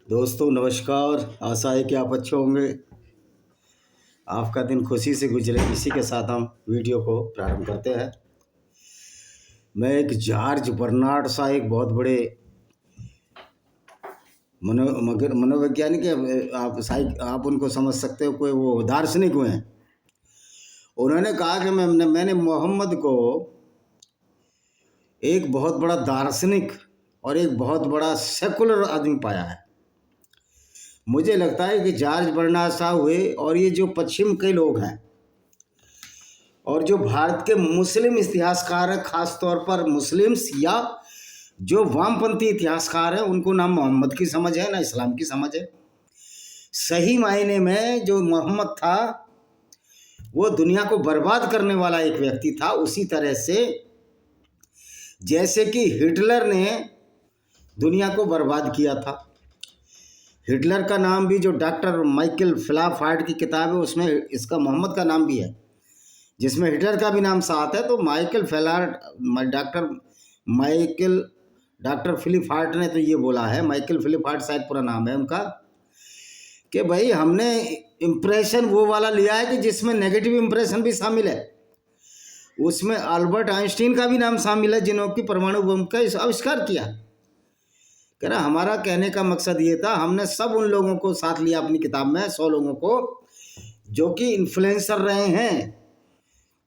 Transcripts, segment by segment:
दोस्तों नमस्कार। आशा है कि आप अच्छे होंगे। आपका दिन खुशी से गुजरे, इसी के साथ हम वीडियो को प्रारंभ करते हैं। मैं एक जॉर्ज बर्नार्ड शॉ, एक बहुत बड़े मनोवैज्ञानिक है। आप उनको समझ सकते हो, कोई वो दार्शनिक हुए हैं। उन्होंने कहा कि मैंने मोहम्मद को एक बहुत बड़ा दार्शनिक और एक बहुत बड़ा सेकुलर आदमी पाया है। मुझे लगता है कि जॉर्ज बर्नार्ड शॉ हुए और ये जो पश्चिम के लोग हैं और जो भारत के मुस्लिम इतिहासकार हैं, खास तौर पर मुस्लिम्स या जो वामपंथी इतिहासकार हैं, उनको ना मोहम्मद की समझ है ना इस्लाम की समझ है। सही मायने में जो मोहम्मद था वो दुनिया को बर्बाद करने वाला एक व्यक्ति था। उसी तरह से जैसे कि हिटलर ने दुनिया को बर्बाद किया था। हिटलर का नाम भी, जो डॉक्टर माइकल फ्लाफार्ड की किताब है उसमें इसका मोहम्मद का नाम भी है, जिसमें हिटलर का भी नाम साथ है। तो डॉक्टर फिलिप हार्ट ने तो ये बोला है, माइकल फिलिप हार्ट शायद पूरा नाम है उनका, कि भाई हमने इम्प्रेशन वो वाला लिया है कि जिसमें नेगेटिव इम्प्रेशन भी शामिल है। उसमें अल्बर्ट आइंस्टीन का भी नाम शामिल है, जिन्होंने परमाणु बम का आविष्कार किया। कह रहा हमारा कहने का मकसद ये था, हमने सब उन लोगों को साथ लिया अपनी किताब में, 100 लोगों को जो कि इन्फ्लुएंसर रहे हैं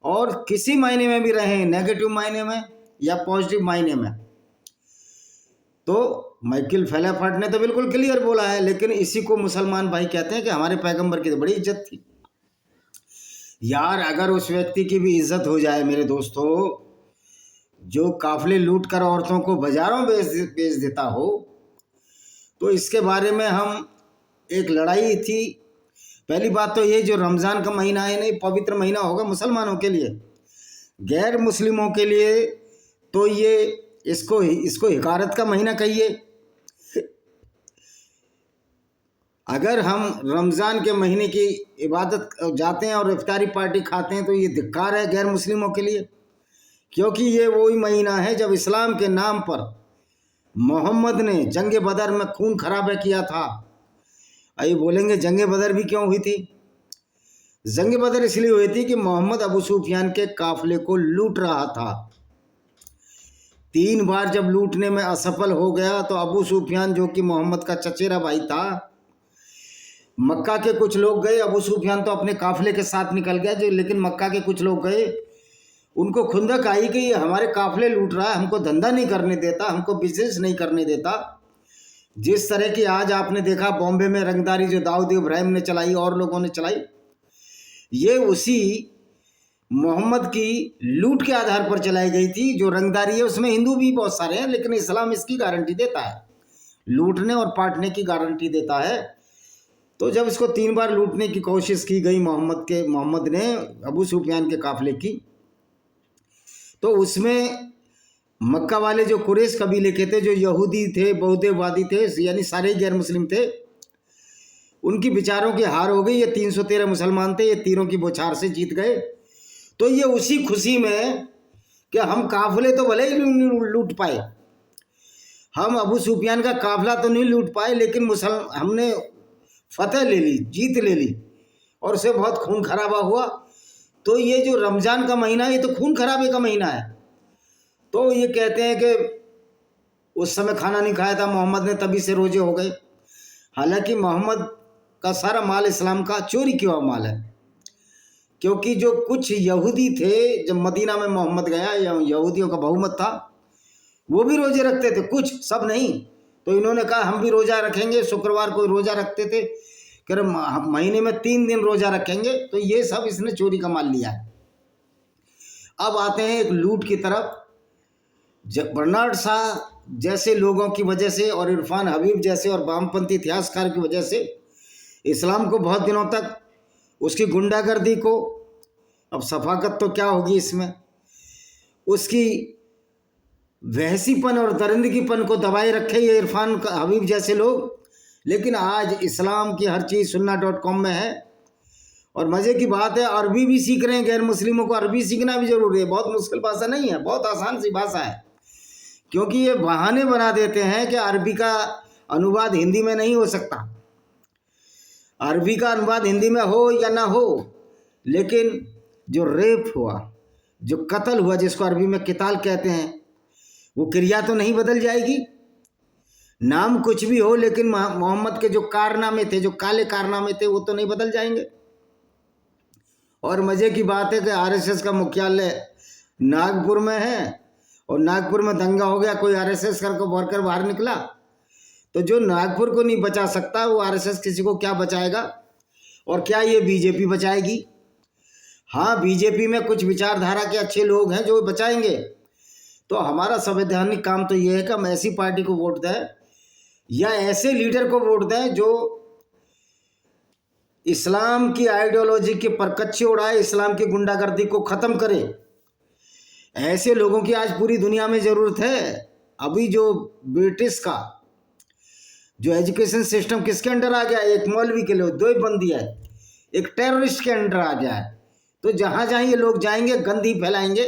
और किसी मायने में भी रहे हैं, नेगेटिव मायने में या पॉजिटिव मायने में। तो माइकल फ्लाफार्ड ने तो बिल्कुल क्लियर बोला है, लेकिन इसी को मुसलमान भाई कहते हैं कि हमारे पैगंबर की तो बड़ी इज्जत थी। यार अगर उस व्यक्ति की भी इज्जत हो जाए मेरे दोस्तों, जो काफिले लूट कर औरतों को बाजारों बेच देता हो, तो इसके बारे में हम एक लड़ाई थी। पहली बात तो ये, जो रमज़ान का महीना है, नहीं पवित्र महीना होगा मुसलमानों के लिए, गैर मुस्लिमों के लिए तो ये इसको हिकारत का महीना कहिए। अगर हम रमज़ान के महीने की इबादत जाते हैं और इफ्तारी पार्टी खाते हैं तो ये धिक्कार है गैर मुस्लिमों के लिए, क्योंकि ये वही महीना है जब इस्लाम के नाम पर मोहम्मद ने जंग बदर में खून खराबा किया था। आइए बोलेंगे जंग बदर भी क्यों हुई थी? जंग बदर इसलिए हुई थी कि मोहम्मद अबू सुफियान के काफिले को लूट रहा था। 3 बार जब लूटने में असफल हो गया तो अबू सुफियान, जो कि मोहम्मद का चचेरा भाई था, मक्का के कुछ लोग गए। अबू सुफियान तो अपने काफिले के साथ निकल गया, लेकिन मक्का के कुछ लोग गए, उनको खुंदक आई कि ये हमारे काफिले लूट रहा है, हमको धंधा नहीं करने देता, हमको बिजनेस नहीं करने देता। जिस तरह की आज आपने देखा बॉम्बे में रंगदारी जो दाऊद इब्राहिम ने चलाई और लोगों ने चलाई, ये उसी मोहम्मद की लूट के आधार पर चलाई गई थी। जो रंगदारी है उसमें हिंदू भी बहुत सारे हैं, लेकिन इस्लाम इसकी गारंटी देता है, लूटने और पाटने की गारंटी देता है। तो जब इसको 3 बार लूटने की कोशिश की गई मोहम्मद ने अबू सुफियान के काफिले की, तो उसमें मक्का वाले जो कुरैश कबीले के थे, जो यहूदी थे, बौद्धवादी थे, यानी सारे गैर मुस्लिम थे, उनकी विचारों की हार हो गई। ये 313 मुसलमान थे, ये तीरों की बौछार से जीत गए। तो ये उसी खुशी में कि हम काफिले तो भले ही लूट पाए, हम अबू सुफियान का काफिला तो नहीं लूट पाए, लेकिन हमने फतेह ले ली, जीत ले ली, और उससे बहुत खून खराबा हुआ। तो ये जो रमज़ान का महीना है, ये तो खून खराबे का महीना है। तो ये कहते हैं कि उस समय खाना नहीं खाया था मोहम्मद ने, तभी से रोजे हो गए। हालांकि मोहम्मद का सारा माल इस्लाम का चोरी किया हुआ माल है, क्योंकि जो कुछ यहूदी थे, जब मदीना में मोहम्मद गया, यहूदियों का बहुमत था, वो भी रोजे रखते थे, कुछ, सब नहीं। तो इन्होंने कहा हम भी रोज़ा रखेंगे, शुक्रवार को रोज़ा रखते थे, कह रहे महीने में 3 दिन रोज़ा रखेंगे। तो ये सब इसने चोरी का माल लिया है। अब आते हैं एक लूट की तरफ। बर्नार्ड शॉ जैसे लोगों की वजह से और इरफान हबीब जैसे और वामपंथी इतिहासकार की वजह से इस्लाम को बहुत दिनों तक, उसकी गुंडागर्दी को, अब सफाकत तो क्या होगी इसमें, उसकी वहसीपन और दरिंदगीपन को दबाए रखे ये इरफान हबीब जैसे लोग। लेकिन आज इस्लाम की हर चीज़ sunnah.com में है। और मज़े की बात है, अरबी भी सीख रहे हैं गैर मुस्लिमों को। अरबी सीखना भी जरूरी है, बहुत मुश्किल भाषा नहीं है, बहुत आसान सी भाषा है। क्योंकि ये बहाने बना देते हैं कि अरबी का अनुवाद हिंदी में नहीं हो सकता। अरबी का अनुवाद हिंदी में हो या ना हो, लेकिन जो रेप हुआ, जो कत्ल हुआ, जिसको अरबी में किताल कहते हैं, वो क्रिया तो नहीं बदल जाएगी। नाम कुछ भी हो, लेकिन मोहम्मद के जो कारनामे थे, जो काले कारनामे थे, वो तो नहीं बदल जाएंगे। और मजे की बात है कि आरएसएस का मुख्यालय नागपुर में है, और नागपुर में दंगा हो गया, कोई आरएसएस को वर्कर बाहर निकला, तो जो नागपुर को नहीं बचा सकता वो आरएसएस किसी को क्या बचाएगा? और क्या ये बीजेपी बचाएगी? हाँ, बीजेपी में कुछ विचारधारा के अच्छे लोग हैं जो बचाएंगे। तो हमारा संवैधानिक काम तो ये है कि हम ऐसी पार्टी को वोट दें या ऐसे लीडर को वोट दें जो इस्लाम की आइडियोलॉजी के परकच्चे उड़ाए, इस्लाम की गुंडागर्दी को ख़त्म करे। ऐसे लोगों की आज पूरी दुनिया में ज़रूरत है। अभी जो ब्रिटिश का जो एजुकेशन सिस्टम किसके अंडर आ गया? एक मौलवी के लिए दो ही बंदी है, एक टेररिस्ट के अंडर आ गया है। तो जहाँ जहाँ ये लोग जाएंगे गंदगी फैलाएंगे,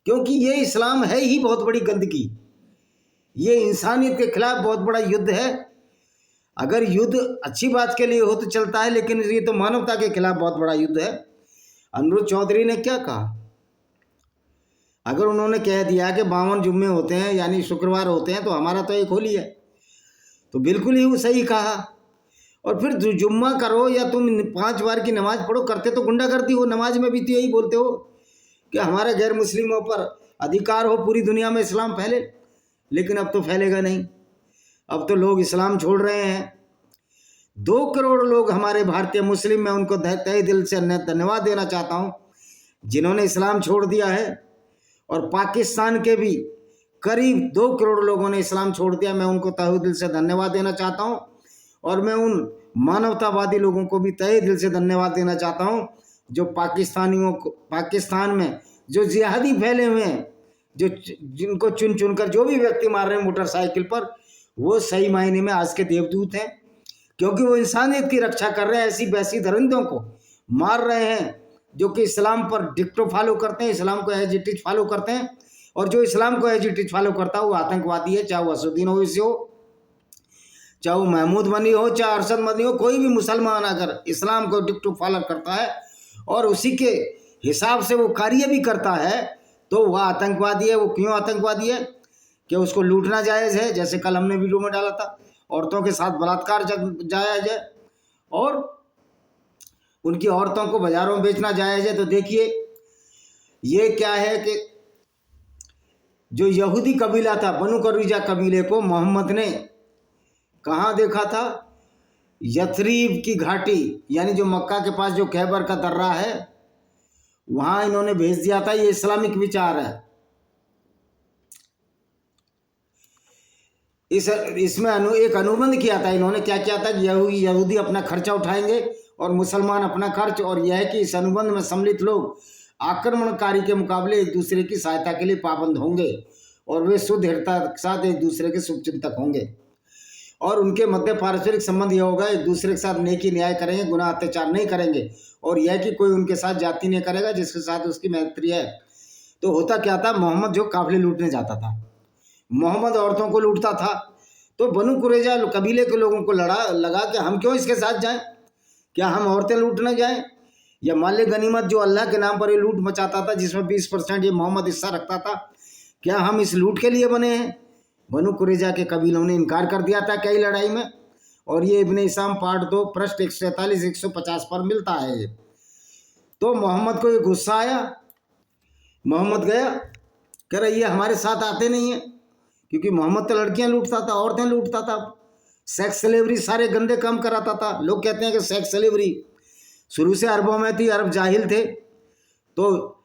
क्योंकि ये इस्लाम है ही बहुत बड़ी गंदगी। ये इंसानियत के खिलाफ बहुत बड़ा युद्ध है। अगर युद्ध अच्छी बात के लिए हो तो चलता है, लेकिन ये तो मानवता के खिलाफ बहुत बड़ा युद्ध है। अनिरुद्ध चौधरी ने क्या कहा? अगर उन्होंने कह दिया कि 52 जुम्मे होते हैं, यानी शुक्रवार होते हैं, तो हमारा तो एक होली है, तो बिल्कुल ही वो सही कहा। और फिर जुम्मा करो या तुम 5 बार की नमाज पढ़ो, करते तो गुंडागर्दी हो। नमाज में भी तो यही बोलते हो कि हमारे गैर मुस्लिमों पर अधिकार हो, पूरी दुनिया में इस्लाम फैले, लेकिन अब तो फैलेगा नहीं। अब तो लोग इस्लाम छोड़ रहे हैं। 2 करोड़ लोग हमारे भारतीय मुस्लिम, मैं उनको तहे दिल से धन्यवाद देना चाहता हूँ जिन्होंने इस्लाम छोड़ दिया है। और पाकिस्तान के भी करीब 2 करोड़ लोगों ने इस्लाम छोड़ दिया, मैं उनको तहे दिल से धन्यवाद देना चाहता हूँ। और मैं उन मानवतावादी लोगों को भी तहे दिल से धन्यवाद देना चाहता हूँ जो पाकिस्तानियों को, पाकिस्तान में जो जिहादी फैले हुए हैं, जो जिनको चुन चुन कर जो भी व्यक्ति मार रहे हैं मोटरसाइकिल पर, वो सही मायने में आज के देवदूत हैं, क्योंकि वो इंसानियत की रक्षा कर रहे हैं। ऐसी वैसी दरिंदों को मार रहे हैं जो कि इस्लाम पर डिक्टो फॉलो करते हैं, इस्लाम को एज इट इज फॉलो करते हैं। और जो इस्लाम को एज इट इज फॉलो करता है वो आतंकवादी है, चाहे वो असुद्दीन ओवैसी हो, चाहे वो महमूद मनी हो, चाहे अरशद मनी हो। कोई भी मुसलमान अगर इस्लाम को डिक्टो फॉलो करता है और उसी के हिसाब से वो कार्य भी करता है, तो वह आतंकवादी है। वो क्यों आतंकवादी है? कि उसको लूटना जायज़ है, जैसे कल हमने वीडियो में डाला था, औरतों के साथ बलात्कार जायज़ है, और उनकी औरतों को बाजारों में बेचना जायज़ है। तो देखिए ये क्या है कि जो यहूदी कबीला था, बनु कुरैज़ा कबीले को मोहम्मद ने कहाँ देखा था? यथरीब की घाटी, यानी जो मक्का के पास जो खैबर का दर्रा है, वहाँ इन्होंने भेज दिया था। ये इस्लामिक विचार है। इसमें एक अनुबंध किया था इन्होंने। क्या किया था कि यहूदी अपना खर्चा उठाएंगे और मुसलमान अपना खर्च, और यह है कि इस अनुबंध में सम्मिलित लोग आक्रमणकारी के मुकाबले एक दूसरे की सहायता के लिए पाबंद होंगे, और वे शुद्ध हृदयता के साथ एक दूसरे के शुभचिंतक होंगे, और उनके मध्य पारस्परिक संबंध यह होगा, एक दूसरे के साथ नेकी न्याय करेंगे, गुनाह अत्याचार नहीं करेंगे, और यह कि कोई उनके साथ जाति नहीं करेगा जिसके साथ उसकी मैत्री है। तो होता क्या था? मोहम्मद जो काफिले लूटने जाता था, मोहम्मद औरतों को लूटता था, तो बनु कुरैज़ा कबीले के लोगों को लगा कि हम क्यों इसके साथ जाएं? क्या हम औरतें लूटने जाएं? या माल गनीमत जो अल्लाह के नाम पर ये लूट मचाता था, जिसमें 20% ये मोहम्मद हिस्सा रखता था, क्या हम इस लूट के लिए बने हैं? बनु कुरैज़ा के कबीलों ने इनकार कर दिया था कई लड़ाई में, और ये इब्ने हिशाम पार्ट 2 पृष्ठ 147 150 पर मिलता है। तो मोहम्मद को ये गुस्सा आया, मोहम्मद गया, कह रहा ये हमारे साथ आते नहीं हैं, क्योंकि मोहम्मद तो लड़कियां लूटता था, औरतें लूटता था, सेक्स स्लेवरी, सारे गंदे काम कराता था। लोग कहते हैं कि सेक्स स्लेवरी शुरू से अरबों में थी, अरब जाहिल थे, तो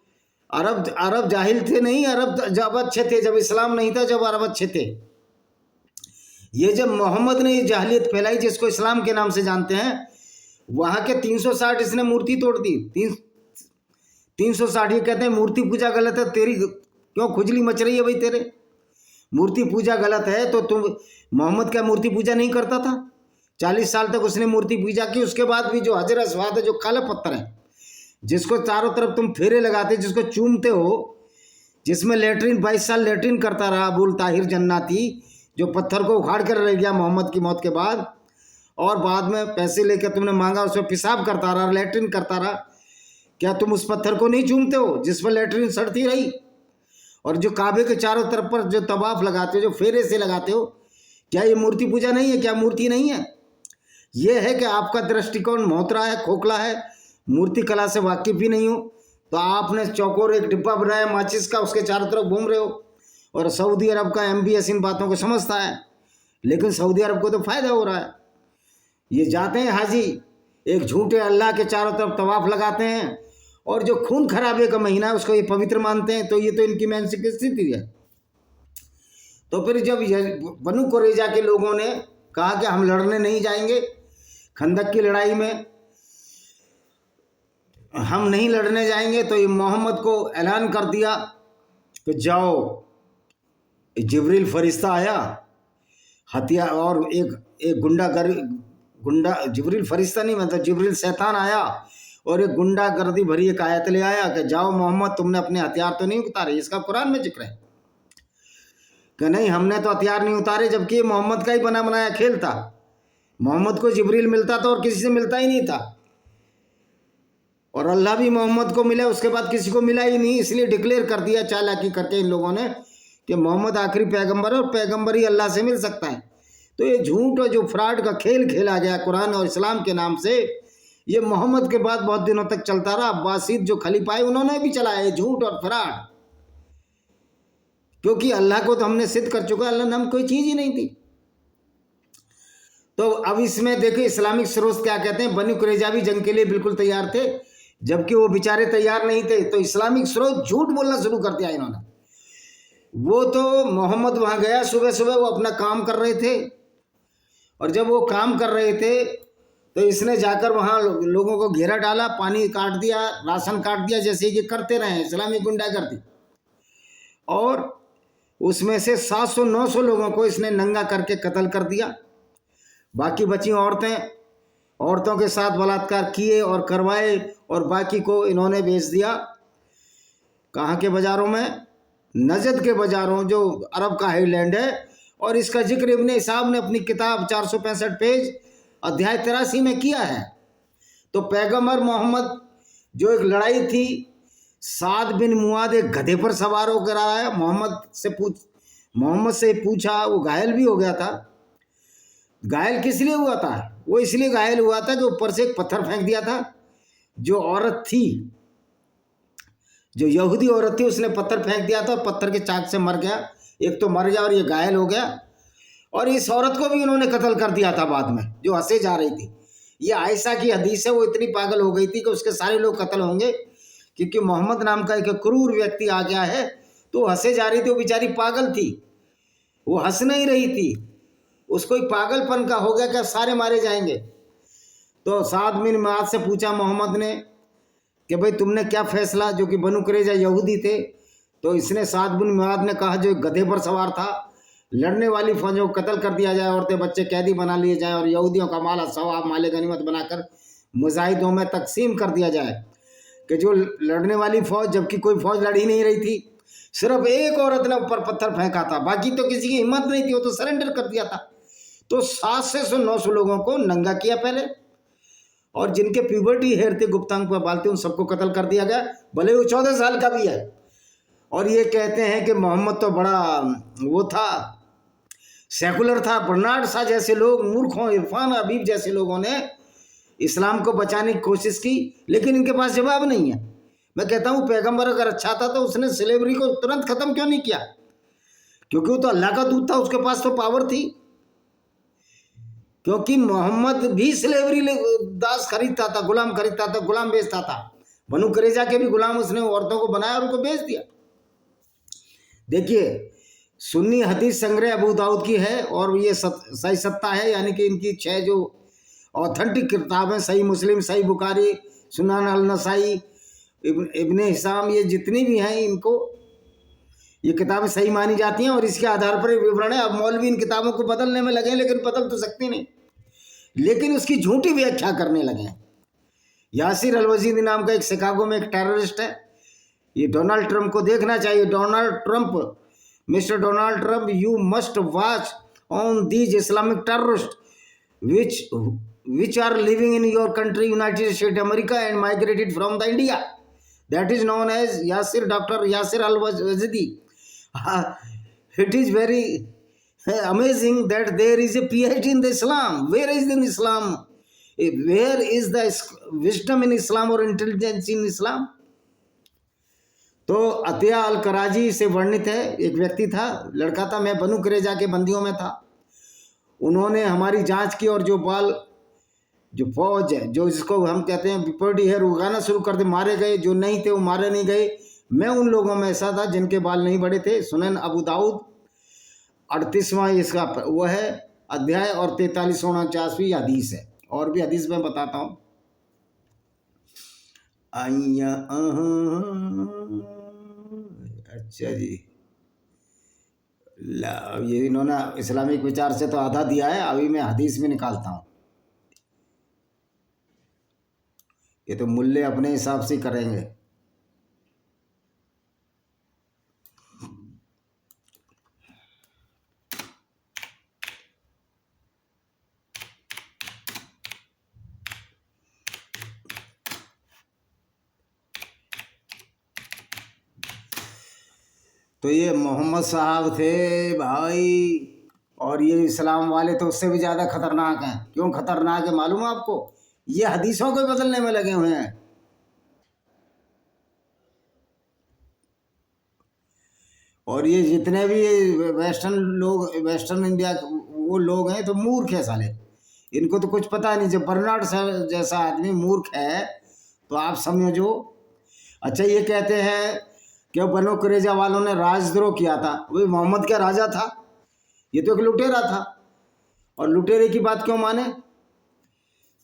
अरब जाहिल थे नहीं, अरब जब अच्छे थे, जब इस्लाम नहीं था, जब अरब अच्छे थे। ये जब मोहम्मद ने ये जाहिलियत फैलाई जिसको इस्लाम के नाम से जानते हैं, वहाँ के 360 इसने मूर्ति तोड़ दी। 360 ये कहते हैं मूर्ति पूजा गलत है, तेरी क्यों खुजली मच रही है भाई? तेरे मूर्ति पूजा गलत है तो तुम, मोहम्मद क्या मूर्ति पूजा नहीं करता था? 40 साल तक उसने मूर्ति पूजा की। उसके बाद भी जो हजर अस्वाद है, जो काला पत्थर है, जिसको चारों तरफ तुम फेरे लगाते, जिसको चूमते हो, जिसमें लेटरिन 22 साल लेटरिन करता रहा अबुल ताहिर जन्नाती, जो पत्थर को उखाड़ कर ले गया मोहम्मद की मौत के बाद, और बाद में पैसे लेकर तुमने मांगा, उसमें पेशाब करता रहा, लैट्रिन करता रहा, क्या तुम उस पत्थर को नहीं चूमते हो जिस पर लैट्रिन सड़ती रही? और जो काबे के चारों तरफ पर जो तवाफ लगाते हो, जो फेरे से लगाते हो, क्या ये मूर्ति पूजा नहीं है? क्या मूर्ति नहीं है? ये है कि आपका दृष्टिकोण मोहतरा है, खोखला है, मूर्ति कला से वाकिफ ही नहीं हो। तो आपने चौकोर एक डिब्बा बनाया माचिस का, उसके चारों तरफ घूम रहे हो, और सऊदी अरब का MBS इन बातों को समझता है, लेकिन सऊदी अरब को तो फायदा हो रहा है। ये जाते हैं हाजी, एक झूठे अल्लाह के चारों तरफ तवाफ लगाते हैं, और जो खून खराबे का महीना है उसको ये पवित्र मानते हैं। तो ये तो इनकी मानसिक स्थिति है। तो फिर जब बनु कुरैजा के लोगों ने कहा कि हम लड़ने नहीं जाएंगे, खंदक की लड़ाई में हम नहीं लड़ने जाएंगे, तो ये मोहम्मद को ऐलान कर दिया कि जाओ, जिब्रील फरिश्ता आया हथियार, और एक गुंडा जिब्रील फरिश्ता नहीं, मतलब जिब्रील शैतान आया और एक गुंडागर्दी भरी एक आयत ले आया कि जाओ मोहम्मद, तुमने अपने हथियार तो नहीं उतारे। इसका कुरान में जिक्र है कि नहीं, हमने तो हथियार नहीं उतारे, जबकि मोहम्मद का ही बना बनाया खेल था। मोहम्मद को जिब्रील मिलता था और किसी से मिलता ही नहीं था, और अल्लाह भी मोहम्मद को मिला, उसके बाद किसी को मिला ही नहीं। इसलिए डिक्लेयर कर दिया चालाकी करके इन लोगों ने कि मोहम्मद आखिरी पैगंबर है और पैगंबर ही अल्लाह से मिल सकता है। तो ये झूठ और जो फ्रॉड का खेल खेला गया कुरान और इस्लाम के नाम से, ये मोहम्मद के बाद बहुत दिनों तक चलता रहा। अब्बासीद जो खलीफा है उन्होंने भी चलाया ये झूठ और फ्रॉड, क्योंकि अल्लाह को तो हमने सिद्ध कर चुका, अल्लाह ने हम कोई चीज़ ही नहीं दी। तो अब इसमें देखो इस्लामिक स्रोत क्या कहते हैं, बनी कुरैजा भी जंग के लिए बिल्कुल तैयार थे, जबकि वो बेचारे तैयार नहीं थे। तो इस्लामिक स्रोत झूठ बोलना शुरू कर दिया इन्होंने। वो तो मोहम्मद वहाँ गया, सुबह सुबह वो अपना काम कर रहे थे, और जब वो काम कर रहे थे तो इसने जाकर वहाँ लोगों को घेरा डाला, पानी काट दिया, राशन काट दिया, जैसे ये करते रहे इस्लामी गुंडागर्दी। और उसमें से 700-900 लोगों को इसने नंगा करके कत्ल कर दिया। बाकी बची औरतों के साथ बलात्कार किए और करवाए, और बाकी को इन्होंने बेच दिया कहाँ के बाज़ारों में, नजद के बाज़ारों, जो अरब का हाईलैंड है। और इसका जिक्र इब्ने इसाब ने अपनी किताब 465 पेज अध्याय 83 में किया है। तो पैगंबर मोहम्मद जो एक लड़ाई थी, साद बिन मुआद एक गधे पर सवार होकर आया, मोहम्मद से पूछा, वो घायल भी हो गया था। घायल किस लिए हुआ था? वो इसलिए घायल हुआ था कि ऊपर से एक पत्थर फेंक दिया था। जो औरत थी, जो यहूदी औरत थी, उसने पत्थर फेंक दिया था, पत्थर के चाक से मर गया। एक तो मर गया और ये घायल हो गया, और इस औरत को भी इन्होंने कत्ल कर दिया था बाद में, जो हंसे जा रही थी। ये आयशा की हदीस है, वो इतनी पागल हो गई थी कि उसके सारे लोग कत्ल होंगे, क्योंकि मोहम्मद नाम का एक क्रूर व्यक्ति आ गया है। तो हंसे जा रही थी, वो बेचारी पागल थी, वो हंस नहीं रही थी, उसको एक पागलपन का हो गया कि सारे मारे जाएंगे। तो साद बिन मुआद से पूछा मोहम्मद ने कि भाई तुमने क्या फैसला, जो कि बनु कुरैजा यहूदी थे। तो इसने साद बिन मुआद ने कहा, जो एक गधे पर सवार था, लड़ने वाली फौजों को कत्ल कर दिया जाए, औरतें बच्चे कैदी बना लिए जाए, और यहूदियों का माल सवाब माल गनीमत बनाकर मुजाहिदों में तकसीम कर दिया जाए। कि जो लड़ने वाली फौज, जबकि कोई फौज लड़ ही नहीं रही थी, सिर्फ एक औरत ने ऊपर पत्थर फेंका था, बाकी तो किसी की हिम्मत नहीं थी, वो तो सरेंडर कर दिया था। तो 700-900 लोगों को नंगा किया पहले, और जिनके प्यूबर्टी हेयर थे, गुप्तांग पर बाल थे, उन सबको कत्ल कर दिया गया, भले वो 14 साल का भी है। और ये कहते हैं कि मोहम्मद तो बड़ा वो था, सेकुलर था। बर्नार्ड शाह जैसे लोग, मूर्खों, इरफान हबीब जैसे लोगों ने इस्लाम को बचाने की कोशिश की, लेकिन इनके पास जवाब नहीं है। मैं कहता हूँ पैगंबर अगर अच्छा था तो उसने स्लेवरी को तुरंत ख़त्म क्यों नहीं किया? क्योंकि वो तो अल्लाह का दूत था, उसके पास तो पावर थी। क्योंकि मोहम्मद भी स्लेवरी दास खरीदता था, गुलाम खरीदता था, गुलाम बेचता था। बनु कुरैजा के भी गुलाम उसने औरतों को बनाया और उनको बेच दिया। देखिए, सुन्नी हदीस संग्रह अबू दाऊद की है, और ये सही सत्ता है, यानी कि इनकी 6 जो ऑथेंटिक किताबें, सही मुस्लिम, सही बुखारी, सुनान अल नसाई, इब्ने हिसाम, ये जितनी भी हैं, इनको ये किताबें सही मानी जाती हैं, और इसके आधार पर विवरण है। अब मौलवी इन किताबों को बदलने में लगे, लेकिन बदल तो सकती नहीं, लेकिन उसकी झूठी व्याख्या करने लगे। यासिर अल-वजीदी नाम का एक शिकागो में एक टेररिस्ट है, ये डोनाल्ड ट्रंप को देखना चाहिए। Donald Trump, mister Donald Trump, you must watch on these Islamic terrorists which are living in your country, United States America, and migrated from the India. That is known as Dr. Yasir Al-Wazidi. It is very amazing that there is a PhD in the Islam. Where is in Islam? Where is the wisdom in Islam or intelligence in Islam? तो अतिया अल कराजी से वर्णित है, एक व्यक्ति था, लड़का था, मैं बनु कुरैजा के बंदियों में था। उन्होंने हमारी जांच की और जो फौज है, जो जिसको हम कहते हैं विपर्डी है, रुगाना शुरू कर दे। मारे गए, जो नहीं थे वो मारे नहीं गए। मैं उन लोगों में ऐसा था जिनके बाल नहीं बढ़े थे। सुनन अबू दाऊद 38वां इसका वो है अध्याय और 43-49वीं हदीस है। और भी हदीस में बताता हूँ। अच्छा जी, ये इन्होंने इस्लामिक विचार से तो आधा दिया है, अभी मैं हदीस में निकालता हूँ। ये तो मुल्ले अपने हिसाब से करेंगे। तो ये मोहम्मद साहब थे भाई, और ये इस्लाम वाले तो उससे भी ज़्यादा खतरनाक हैं। क्यों खतरनाक है मालूम है आपको? ये हदीसों को बदलने में लगे हुए हैं। और ये जितने भी वेस्टर्न इंडिया वो लोग हैं तो मूर्ख है साले। इनको तो कुछ पता नहीं। जब बर्नार्ड जैसा आदमी मूर्ख है तो आप समझो। अच्छा, ये कहते हैं कि बनो कुरैजा वालों ने राजद्रोह किया था। वही मोहम्मद क्या राजा था? ये तो एक लुटेरा था। और लुटेरे की बात क्यों माने?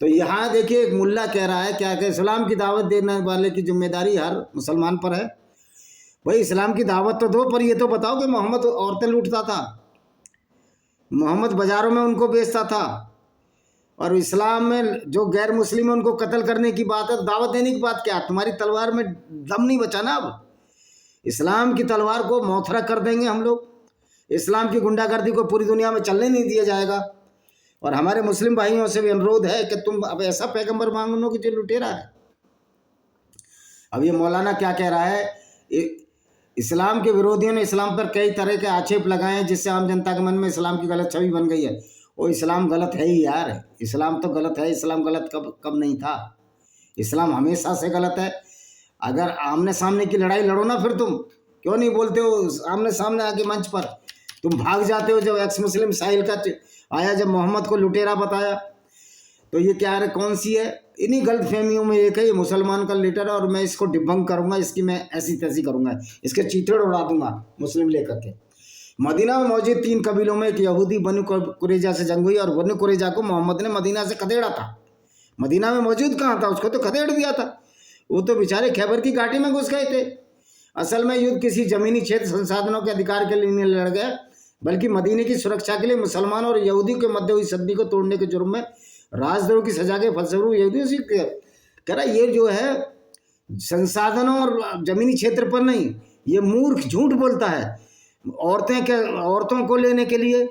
तो यहाँ देखिए, एक मुल्ला कह रहा है क्या कि इस्लाम की दावत देने वाले की जिम्मेदारी हर मुसलमान पर है। भाई इस्लाम की दावत तो दो, पर ये तो बताओ कि मोहम्मद औरतें लूटता था, मोहम्मद बाजारों में उनको बेचता था, और इस्लाम में जो गैर मुस्लिम है उनको कत्ल करने की बात है। दावत देने की बात क्या? तुम्हारी तलवार में दम नहीं बचा ना। अब इस्लाम की तलवार को मौथरा कर देंगे हम लोग। इस्लाम की गुंडागर्दी को पूरी दुनिया में चलने नहीं दिया जाएगा। और हमारे मुस्लिम भाइयों से भी अनुरोध है कि तुम अब ऐसा पैगंबर मांगो कि जो लुटेरा है। अब ये मौलाना क्या कह रहा है? इस्लाम के विरोधियों ने इस्लाम पर कई तरह के आक्षेप लगाए हैं, जिससे आम जनता के मन में इस्लाम की गलत छवि बन गई है। वो इस्लाम गलत है ही यार। इस्लाम तो गलत है। इस्लाम गलत कब नहीं था? इस्लाम हमेशा से गलत है। अगर आमने सामने की लड़ाई लड़ो ना, फिर तुम क्यों नहीं बोलते हो आमने सामने आके मंच पर? तुम भाग जाते हो। जब एक्स मुस्लिम साहिल का आया, जब मोहम्मद को लुटेरा बताया, तो ये क्या है, कौन सी है? इन्हीं गलत फहमियों में एक है, ये मुसलमान का लीडर है और मैं इसको डिबंक करूंगा, इसकी मैं ऐसी तैसी करूंगा, इसके चीथड़ उड़ा दूंगा मुस्लिम लेकर के। मदीना में मौजूद 3 कबीलों में एक यहूदी बनु कुरैजा से जंग हुई और बनु कुरैजा को मोहम्मद ने मदीना से खदेड़ा था। मदीना में मौजूद कहाँ था? उसको तो खदेड़ दिया था। वो तो बेचारे खैबर की घाटी में घुस गए थे। असल में युद्ध किसी जमीनी क्षेत्र संसाधनों के अधिकार के लिए नहीं लड़ गए, बल्कि मदीने की सुरक्षा के लिए मुसलमानों और यहूदियों के मध्य हुई संधि को तोड़ने के जुर्म में राजद्रोह की सजा के फलस्वरूप यहूदियों से कह रहा, ये जो है संसाधनों और जमीनी क्षेत्र पर नहीं, ये मूर्ख झूठ बोलता है। औरतों को लेने के लिए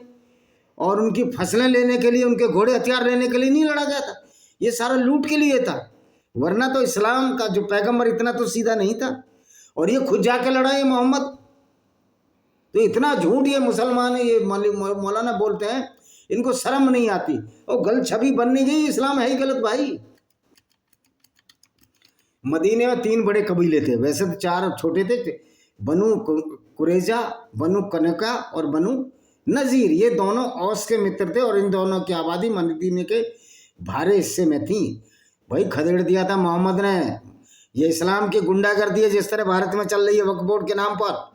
और उनकी फसलें लेने के लिए, उनके घोड़े हथियार लेने के लिए नहीं लड़ा गया था। ये सारा लूट के लिए था। वरना तो इस्लाम का जो पैगंबर इतना तो सीधा नहीं था। और ये खुद जाके लड़ा है मोहम्मद। तो इतना झूठ ये मुसलमान है, ये मौलाना बोलते हैं, इनको शर्म नहीं आती। और गलत छवि बननी गई, इस्लाम है ही गलत भाई। मदीने में 3 बड़े कबीले थे, वैसे तो 4 छोटे थे, बनु कुरैजा, बनु कनका और बनु नजीर। ये दोनों औस के मित्र थे और इन दोनों की आबादी मदीने के भारे हिस्से में थी। भाई खदेड़ दिया था मोहम्मद ने। ये इस्लाम की गुंडागर्दी है जिस तरह भारत में चल रही है वक्फ बोर्ड के नाम पर।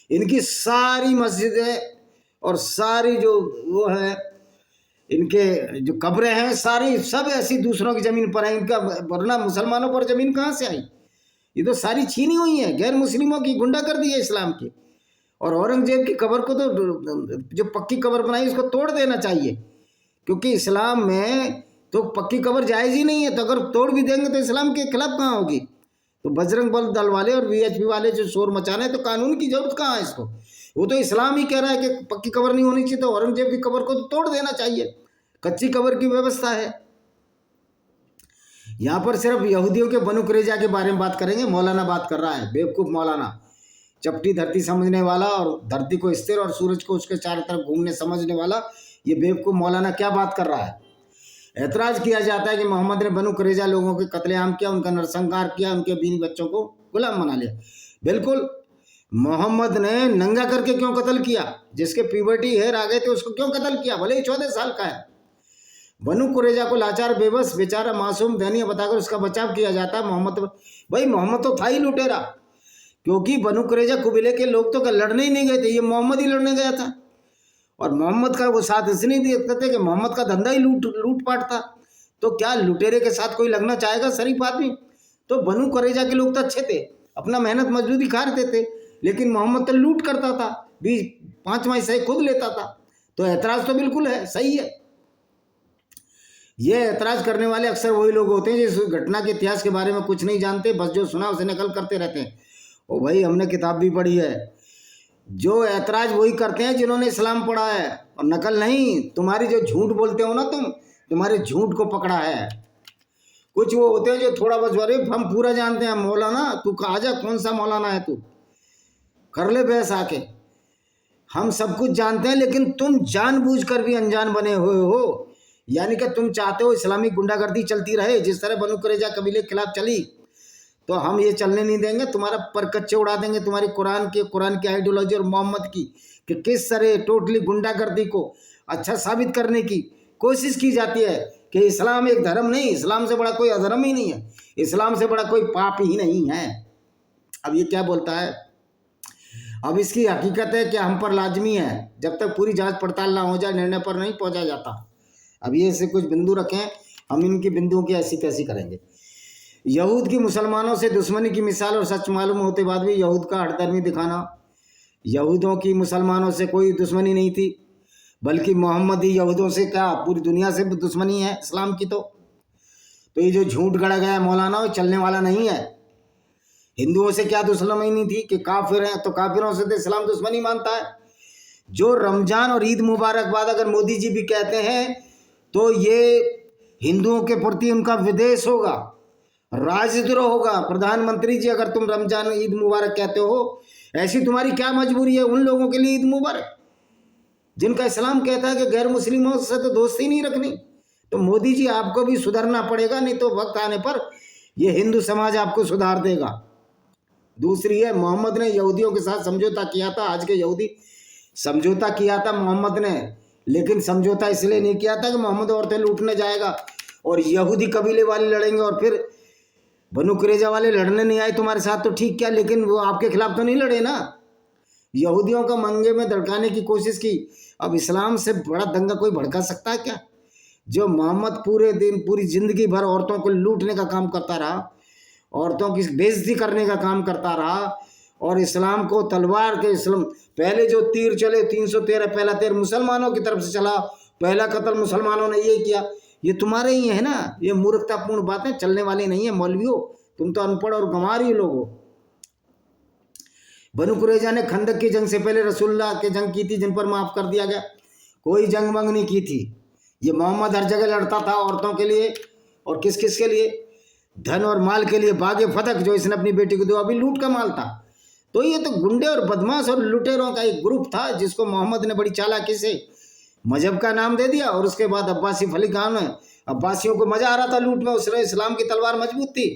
इनकी सारी मस्जिदें और सारी जो वो है, इनके जो कब्रें हैं सारी सब ऐसी दूसरों की ज़मीन पर है। इनका वरना मुसलमानों पर ज़मीन कहाँ से आई? ये तो सारी छीनी हुई है, गैर मुस्लिमों की गुंडागर्दी है इस्लाम की। और औरंगजेब की कब्र को तो जो पक्की कब्र बनाई उसको तोड़ देना चाहिए, क्योंकि इस्लाम में तो पक्की कब्र जायज़ ही नहीं है। तो अगर तोड़ भी देंगे तो इस्लाम के खिलाफ कहाँ होगी? तो बजरंग बल दल वाले और वीएचपी वाले जो शोर मचाने, तो कानून की जरूरत कहाँ है इसको? वो तो इस्लाम ही कह रहा है कि पक्की कब्र नहीं होनी चाहिए, तो औरंगजेब की कब्र को तो तोड़ देना चाहिए, कच्ची कब्र की व्यवस्था है। यहाँ पर सिर्फ यहूदियों के बनु कुरैजा के बारे में बात करेंगे। मौलाना बात कर रहा है, बेवकूफ़ मौलाना, चपटी धरती समझने वाला और धरती को स्थिर और सूरज को उसके चारों तरफ घूमने समझने वाला ये बेवकूफ़ मौलाना क्या बात कर रहा है। ऐतराज़ किया जाता है कि मोहम्मद ने बनु कुरैजा लोगों के कत्लेआम किया, उनका नरसंहार किया, उनके बीवी बच्चों को गुलाम बना लिया। बिल्कुल, मोहम्मद ने नंगा करके क्यों कत्ल किया? जिसके प्यूबर्टी हेयर आ गए थे उसको क्यों कत्ल किया, भले ही 14 साल का है। बनु कुरैजा को लाचार, बेबस, बेचारा, मासूम, दयनीय बताकर उसका बचाव किया जाता है। मोहम्मद, भाई मोहम्मद तो था ही लुटेरा, क्योंकि बनु कुरैजा कबीले के लोग तो लड़ने ही नहीं गए थे, ये मोहम्मद ही लड़ने गया था। और मोहम्मद का वो साथ इसलिए देखते थे कि मोहम्मद का धंधा ही लूटपाट था। तो क्या लुटेरे के साथ कोई लगना चाहेगा शरीफ आदमी? तो बनु कुरैजा के लोग तो अच्छे थे, अपना मेहनत मजदूरी खा रहे थे, लेकिन मोहम्मद तो लूट करता था, 5वां हिस्सा खुद लेता था। तो ऐतराज़ तो बिल्कुल है, सही है। ये ऐतराज़ करने वाले अक्सर वही लोग होते हैं जिस घटना के इतिहास के बारे में कुछ नहीं जानते, बस जो सुना उसे नकल करते रहते हैं। ओ भाई, हमने किताब भी पढ़ी है। जो ऐतराज़ वही करते हैं जिन्होंने इस्लाम पढ़ा है, और नकल नहीं। तुम्हारी जो झूठ बोलते हो ना, तुम्हारे झूठ को पकड़ा है। कुछ वो होते हैं जो थोड़ा बस, अरे हम पूरा जानते हैं। मौलाना तू कहा जा, कौन सा मौलाना है तू, कर ले बहस आके। हम सब कुछ जानते हैं, लेकिन तुम जानबूझकर भी अनजान बने हुए हो। यानी कि तुम चाहते हो इस्लामिक गुंडागर्दी चलती रहे, जिस तरह बनु कुरैजा कबीले के खिलाफ चली, तो हम ये चलने नहीं देंगे। तुम्हारा पर कच्चे उड़ा देंगे, तुम्हारी कुरान की आइडियोलॉजी और मोहम्मद की, कि किस तरह टोटली गुंडागर्दी को अच्छा साबित करने की कोशिश की जाती है कि इस्लाम एक धर्म नहीं, इस्लाम से बड़ा कोई अधर्म ही नहीं है, इस्लाम से बड़ा कोई पाप ही नहीं है। अब ये क्या बोलता है? अब इसकी हकीकत है कि हम पर लाजमी है, जब तक पूरी जांच पड़ताल ना हो जाए निर्णय पर नहीं पहुंचा जाता। अब ये से कुछ बिंदु रखें, हम इनकी बिंदुओं की ऐसी तैसी करेंगे। यहूद की मुसलमानों से दुश्मनी की मिसाल और सच मालूम होते बाद भी यहूद का हठधर्मी दिखाना। यहूदों की मुसलमानों से कोई दुश्मनी नहीं थी, बल्कि मोहम्मद ही यहूदों से क्या पूरी दुनिया से दुश्मनी है इस्लाम की। तो ये जो झूठ गढ़ा गया मौलाना, वो चलने वाला नहीं है। हिंदुओं से क्या दुश्मनी नहीं थी कि काफिर हैं, तो काफिरों से तो इस्लाम दुश्मनी मानता है। जो रमजान और ईद मुबारकबाद अगर मोदी जी भी कहते हैं, तो ये हिंदुओं के प्रति उनका विद्वेष होगा, राजद्रोह होगा। प्रधानमंत्री जी, अगर तुम रमजान ईद मुबारक कहते हो, ऐसी तुम्हारी क्या मजबूरी है उन लोगों के लिए ईद मुबारक, जिनका इस्लाम कहता है कि गैर मुस्लिमों से तो दोस्ती नहीं रखनी। तो मोदी जी, आपको भी सुधरना पड़ेगा, नहीं तो वक्त आने पर ये हिंदू समाज आपको सुधार देगा। दूसरी है, मोहम्मद ने यहूदियों के साथ समझौता किया था। आज के यहूदी समझौता किया था मोहम्मद ने, लेकिन समझौता इसलिए नहीं किया था कि मोहम्मद औरतें लूटने जाएगा और यहूदी कबीले वाले लड़ेंगे और फिर बनु कुरैजा वाले लड़ने नहीं आए तुम्हारे साथ, तो ठीक क्या, लेकिन वो आपके खिलाफ तो नहीं लड़े ना। यहूदियों का मंगे में धड़काने की कोशिश की। अब इस्लाम से बड़ा दंगा कोई भड़का सकता है क्या? जो मोहम्मद पूरे दिन पूरी जिंदगी भर औरतों को लूटने का काम करता रहा, औरतों की बेइज्जती करने का काम करता रहा, और इस्लाम को तलवार के इस्लाम पहले जो तीर चले 313, पहला तीर मुसलमानों की तरफ से चला, पहला कत्ल मुसलमानों ने ये किया। ये तुम्हारे ही है ना, ये मूर्खतापूर्ण बातें चलने वाली नहीं है मौलवियों, तुम तो अनपढ़ और गंवारी लोग हो। बनु कुरैजा ने खंदक की जंग से पहले रसूलुल्लाह के जंग की थी, जिन पर माफ़ कर दिया गया। कोई जंग वंग नहीं की थी। ये मोहम्मद हर जगह लड़ता था औरतों के लिए, और किस किस के लिए? धन और माल के लिए। बागे फतक जो इसने अपनी बेटी को दिया, अभी लूट का माल था। तो ये तो गुंडे और बदमाश और लुटेरों का एक ग्रुप था, जिसको मोहम्मद ने बड़ी चालाकी से मजहब का नाम दे दिया। और उसके बाद अब्बासी खलीफान में अब्बासियों को मजा आ रहा था लूट में, उसने इस्लाम की तलवार मजबूत थी,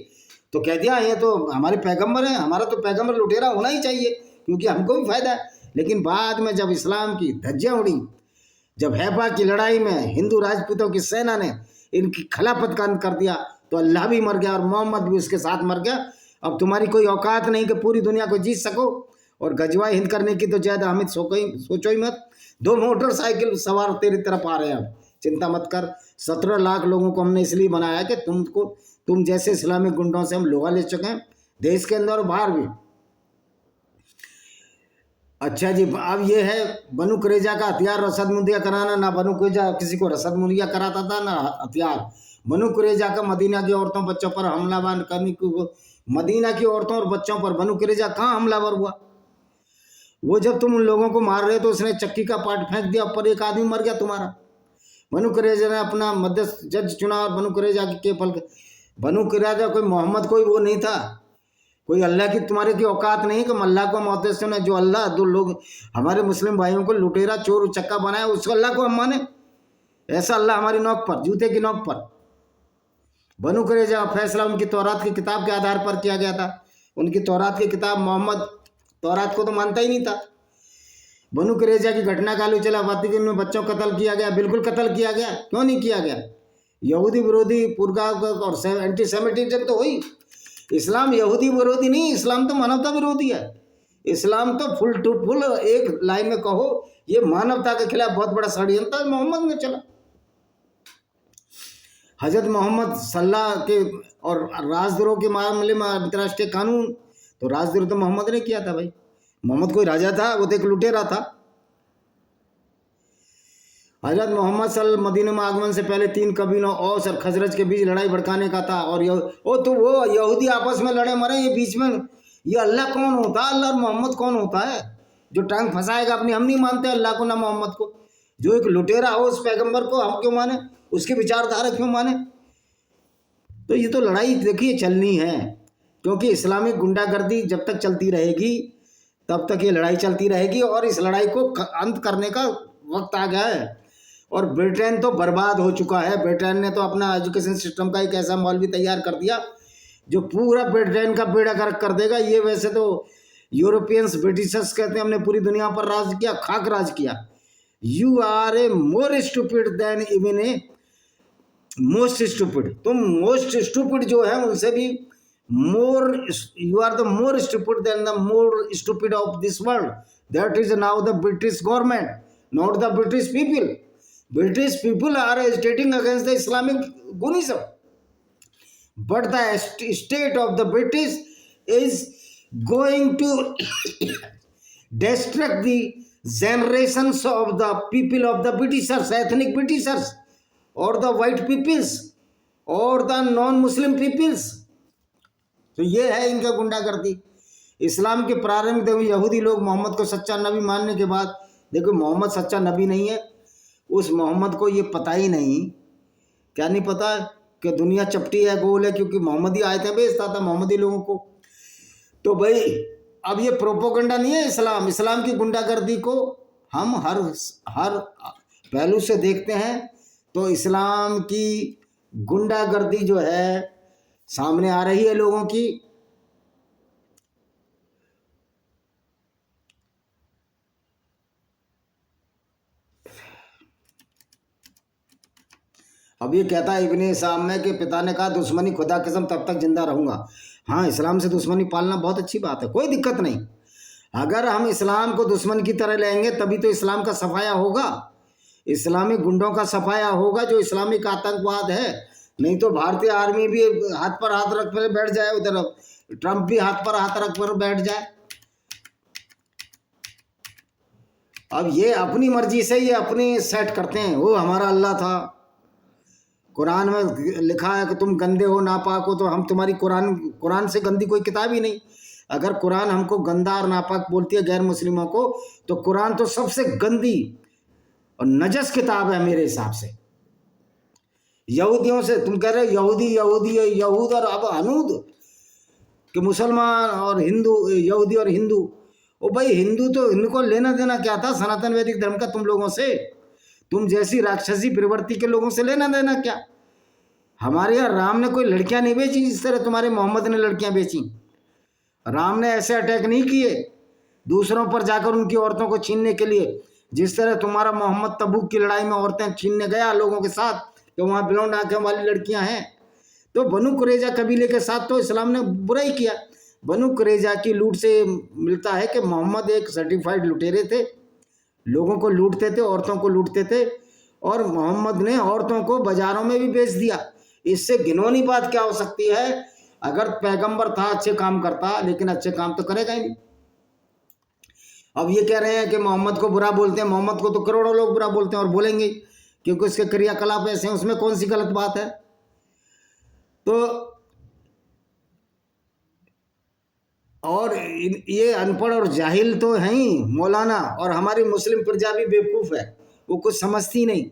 तो कह दिया ये तो हमारे पैगंबर हैं, हमारा तो पैगंबर लुटेरा होना ही चाहिए, क्योंकि हमको भी फायदा है। लेकिन बाद में जब इस्लाम की धज्जियाँ उड़ी, जब हैबा की लड़ाई में हिंदू राजपूतों की सेना ने इनकी खिलाफत का अंत कर दिया, तो अल्लाह भी मर गया और मोहम्मद भी उसके साथ मर गया। अब तुम्हारी कोई औकात नहीं कि पूरी दुनिया को जीत सको, और गजवा हिंद करने की तो ज़्यादा हामिद सोचो ही मत। 2 मोटरसाइकिल सवार तेरी तरफ आ रहे हैं। अब चिंता मत कर। 17 लाख लोगों को हमने इसलिए बनाया कि तुम जैसे इस्लामिक गुंडों से हम लोहा ले चुके हैं, देश के अंदर और बाहर भी। अच्छा जी, अब ये है बनु कुरैजा का हथियार रसद मुहैया कराना। ना बनु कुरैजा किसी को रसद मुहैया कराता था, ना हथियार। बनु कुरैजा का मदीना की औरतों बच्चों पर हमलावर करने की, मदीना की औरतों और बच्चों पर बनु कुरैजा कहाँ हमलावर हुआ? वो जब तुम उन लोगों को मार रहे तो उसने चक्की का पार्ट फेंक दिया पर एक आदमी मर गया तुम्हारा। बनु कुरैजा ने अपना मध्यस्थ जज चुना और बनु कुरैजा के फल। बनु कुरैजा कोई मोहम्मद कोई वो नहीं था, कोई अल्लाह की तुम्हारे की औकात नहीं कि अल्लाह को मध्यस्थ ने जो अल्लाह दो लोग हमारे मुस्लिम भाइयों को लुटेरा चोर उचक्का बनाया उस अल्लाह को हम माने। ऐसा अल्लाह हमारी नोक पर, जूते की नोक पर। बनु कुरैजा का फैसला उनकी तौरात की किताब के आधार पर किया गया था। उनकी तौरात की किताब, मोहम्मद तौरात को तो मानता ही नहीं था। बनु कुरैजा की घटना का आलू चला वातिकन में बच्चों को कत्ल किया गया, बिल्कुल कत्ल किया गया। क्यों नहीं किया गया? यहूदी विरोधी पूर्वाग्रह और एंटी सेमिटिज्म तो हुई। इस्लाम यहूदी विरोधी नहीं, इस्लाम तो मानवता विरोधी है। इस्लाम तो फुल टू फुल एक लाइन में कहो ये मानवता के खिलाफ बहुत बड़ा षड्यंत्र मोहम्मद में चला। हजरत मोहम्मद सल्लल्लाहु के और राजद्रोह के मामले में अंतर्राष्ट्रीय कानून तो राजद्रोह तो मोहम्मद ने किया था भाई। मोहम्मद कोई राजा था? वो तो एक लुटेरा था। हजरत मोहम्मद सल्लल्लाहु मदीने में आगमन से पहले 3 कबीलों औस और खजरज के बीच लड़ाई भड़काने का था। और वो यहूदी आपस में लड़े मरे, ये बीच में ये अल्लाह कौन होता है? अल्लाह और मोहम्मद कौन होता है जो टांग फंसाएगा अपनी? हम नहीं मानते अल्लाह को ना मोहम्मद को। जो एक लुटेरा हो उस पैगंबर को हम क्यों माने, उसकी विचारधारा क्यों माने? तो ये तो लड़ाई देखिए चलनी है, क्योंकि इस्लामिक गुंडागर्दी जब तक चलती रहेगी तब तक ये लड़ाई चलती रहेगी और इस लड़ाई को अंत करने का वक्त आ गया है। और ब्रिटेन तो बर्बाद हो चुका है। ब्रिटेन ने तो अपना एजुकेशन सिस्टम का एक ऐसा मॉडल तैयार कर दिया जो पूरा ब्रिटेन का बेड़ा गर्क कर देगा। ये वैसे तो यूरोपियंस ब्रिटिशर्स कहते हैं हमने पूरी दुनिया पर राज किया, खाक राज किया। You are a more stupid than even a most stupid. तुम मोस्ट स्टूपिड जो है उनसे भी more, you are the more stupid than the more stupid of this world. That is now the British government, not the British people. British people are agitating against the Islamic Gunism, but the state of the British is going to destruct the generations of the people of the Britishers, ethnic Britishers, or the white peoples, or the non-Muslim peoples. तो ये है इनका गुंडागर्दी। इस्लाम के प्रारंभ में यहूदी लोग मोहम्मद को सच्चा नबी मानने के बाद, देखो मोहम्मद सच्चा नबी नहीं है, उस मोहम्मद को ये पता ही नहीं, क्या नहीं पता कि दुनिया चपटी है, गोल है, क्योंकि मोहम्मद ही आए थे बेचता था मोहम्मदी लोगों को। तो भाई अब ये प्रोपोगंडा नहीं है इस्लाम। इस्लाम की गुंडागर्दी को हम हर पहलू से देखते हैं तो इस्लाम की गुंडागर्दी जो है सामने आ रही है लोगों की। अब ये कहता है इब्ने साम में कि पिता ने कहा दुश्मनी खुदा कसम तब तक जिंदा रहूंगा। हाँ, इस्लाम से दुश्मनी पालना बहुत अच्छी बात है, कोई दिक्कत नहीं। अगर हम इस्लाम को दुश्मन की तरह लेंगे तभी तो इस्लाम का सफाया होगा, इस्लामिक गुंडों का सफाया होगा जो इस्लामिक आतंकवाद है। नहीं तो भारतीय आर्मी भी हाथ पर हाथ रख कर बैठ जाए, उधर ट्रंप भी हाथ पर हाथ रख कर बैठ जाए। अब ये अपनी मर्जी से ये अपनी सेट करते हैं, वो हमारा अल्लाह था। कुरान में लिखा है कि तुम गंदे हो नापाक हो, तो हम तुम्हारी कुरान से गंदी कोई किताब ही नहीं। अगर कुरान हमको गंदा और नापाक बोलती है गैर मुस्लिमों को, तो कुरान तो सबसे गंदी और नजस किताब है मेरे हिसाब से। यहूदियों से तुम कह रहे हो यहूदी यहूद और अब हनूद कि मुसलमान और हिंदू, यहूदी और हिंदू। ओ भाई हिंदू तो इनको लेना देना क्या था सनातन वैदिक धर्म का तुम लोगों से? तुम जैसी राक्षसी प्रवृत्ति के लोगों से लेना देना क्या? हमारे यहाँ राम ने कोई लड़कियां नहीं बेची जिस तरह तुम्हारे मोहम्मद ने लड़कियां बेची। राम ने ऐसे अटैक नहीं किए दूसरों पर जाकर उनकी औरतों को छीनने के लिए, जिस तरह तुम्हारा मोहम्मद तबूक की लड़ाई में औरतें छीनने गया लोगों के साथ, तो वहाँ ब्लॉन्ड आंखें वाली लड़कियां हैं। तो बनु कुरैजा कबीले के साथ तो इस्लाम ने बुरा ही किया। बनु कुरैजा की लूट से मिलता है कि मोहम्मद एक सर्टिफाइड लुटेरे थे, लोगों को लूटते थे, औरतों को लूटते थे, और मोहम्मद ने औरतों को बाजारों में भी बेच दिया। इससे घिनौनी बात क्या हो सकती है? अगर पैगंबर था अच्छे काम करता, लेकिन अच्छे काम तो करेगा ही नहीं। अब ये कह रहे हैं कि मोहम्मद को बुरा बोलते हैं, मोहम्मद को तो करोड़ों लोग बुरा बोलते हैं और बोलेंगे क्योंकि उसके क्रियाकलाप ऐसे हैं, उसमें कौन सी गलत बात है? तो और ये अनपढ़ और जाहिल तो हैं ही मौलाना, और हमारी मुस्लिम प्रजा भी बेवकूफ़ है, वो कुछ समझती नहीं।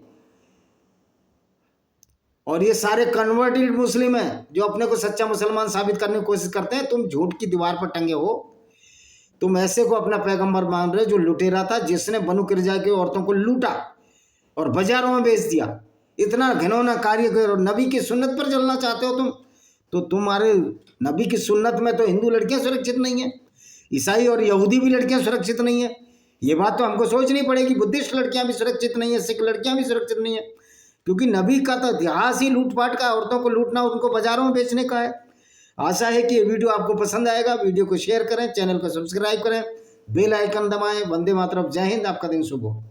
और ये सारे कन्वर्टेड मुस्लिम हैं जो अपने को सच्चा मुसलमान साबित करने की कोशिश करते हैं। तुम झूठ की दीवार पर टंगे हो, तुम ऐसे को अपना पैगंबर मान रहे हो जो लुटेरा था, जिसने बनु किरजा की औरतों को लूटा और बाजारों में बेच दिया। इतना घिनौना कार्य करो, नबी की सुन्नत पर चलना चाहते हो तुम, तो तुम्हारे नबी की सुन्नत में तो हिंदू लड़कियां सुरक्षित नहीं है, ईसाई और यहूदी भी लड़कियां सुरक्षित नहीं है। ये बात तो हमको सोचनी पड़ेगी। बुद्धिस्ट लड़कियां भी सुरक्षित नहीं है, सिख लड़कियां भी सुरक्षित नहीं है, क्योंकि नबी का तो इतिहास ही लूटपाट का, औरतों को लूटना, उनको बाजारों में बेचने का है। आशा है कि ये वीडियो आपको पसंद आएगा। वीडियो को शेयर करें, चैनल को सब्सक्राइब करें, बेल आइकन दबाएं। वंदे मातरम। जय हिंद। आपका दिन शुभ हो।